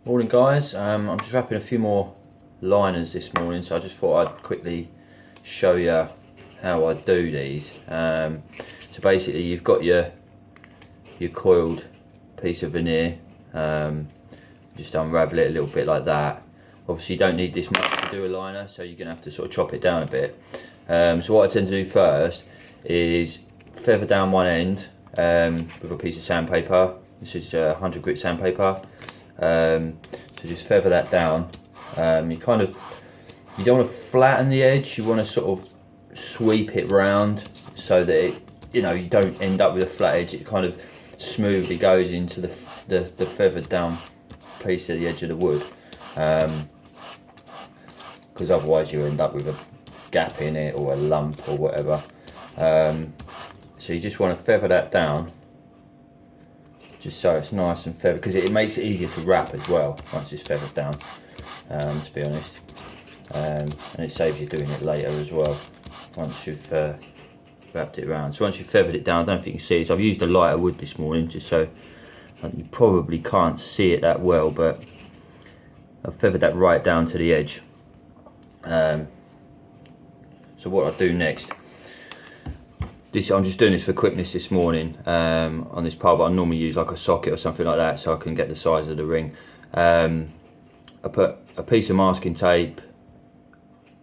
Morning guys, I'm just wrapping a few more liners this morning, so I just thought I'd quickly show you how I do these. So basically you've got your coiled piece of veneer, just unravel it a little bit like that. Obviously you don't need this much to do a liner, so you're going to have to sort of chop it down a bit. So what I tend to do first is feather down one end with a piece of sandpaper. This is 100 grit sandpaper. So just feather that down. You don't want to flatten the edge, you want to sort of sweep it round so that it, you don't end up with a flat edge. It kind of smoothly goes into the feathered down piece of the edge of the wood, because otherwise you end up with a gap in it or a lump or whatever. So you just want to feather that down, just so it's nice and feathered, because it makes it easier to wrap as well once it's feathered down, to be honest, and it saves you doing it later as well once you've wrapped it around. So once you've feathered it down, I don't know if you can see it, so I've used a lighter wood this morning just so you probably can't see it that well, but I've feathered that right down to the edge. So what I'll do next, I'm just doing this for quickness this morning on this part, but I normally use like a socket or something like that so I can get the size of the ring. I put a piece of masking tape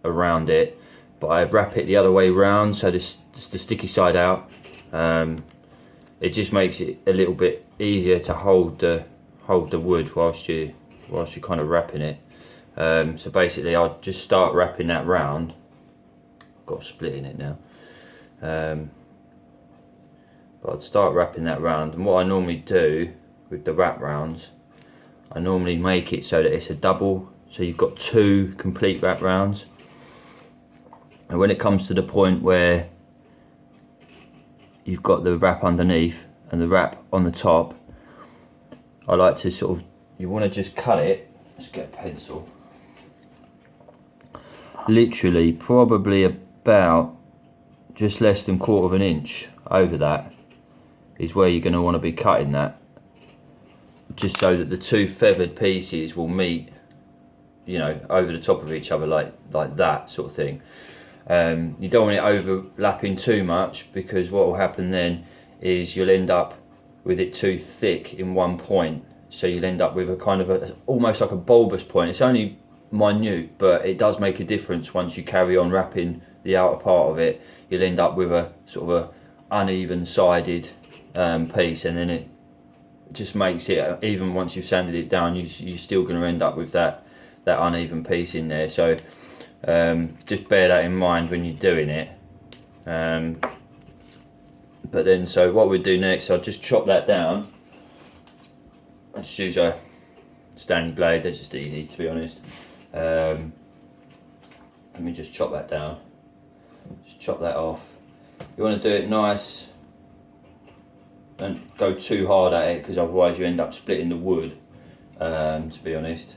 around it, but I wrap it the other way round, so this the sticky side out. It just makes it a little bit easier to hold the wood whilst you're kind of wrapping it. So basically I'll just start wrapping that round. Got a split in it now. But I'd start wrapping that round, and what I normally do with the wrap rounds, I normally make it so that it's a double, so you've got two complete wrap rounds. And when it comes to the point where you've got the wrap underneath and the wrap on the top, I like to sort of, you want to just cut it, let's get a pencil, literally probably about just less than 1/4 of an inch over that is where you're going to want to be cutting that, just so that the two feathered pieces will meet, over the top of each other, like that sort of thing. You don't want it overlapping too much, because what will happen then is you'll end up with it too thick in one point, so you'll end up with a kind of almost like a bulbous point. It's only minute, but it does make a difference. Once you carry on wrapping the outer part of it, you'll end up with a sort of a uneven sided piece, and then it just makes it, even once you've sanded it down, you're still going to end up with that uneven piece in there. So just bear that in mind when you're doing it. But then, so what we'll do next, I'll just chop that down. I just use a Stanley blade, that's just easy, to be honest. Let me just chop that down, just chop that off. You want to do it nice, don't go too hard at it, because otherwise you end up splitting the wood, to be honest.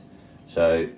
So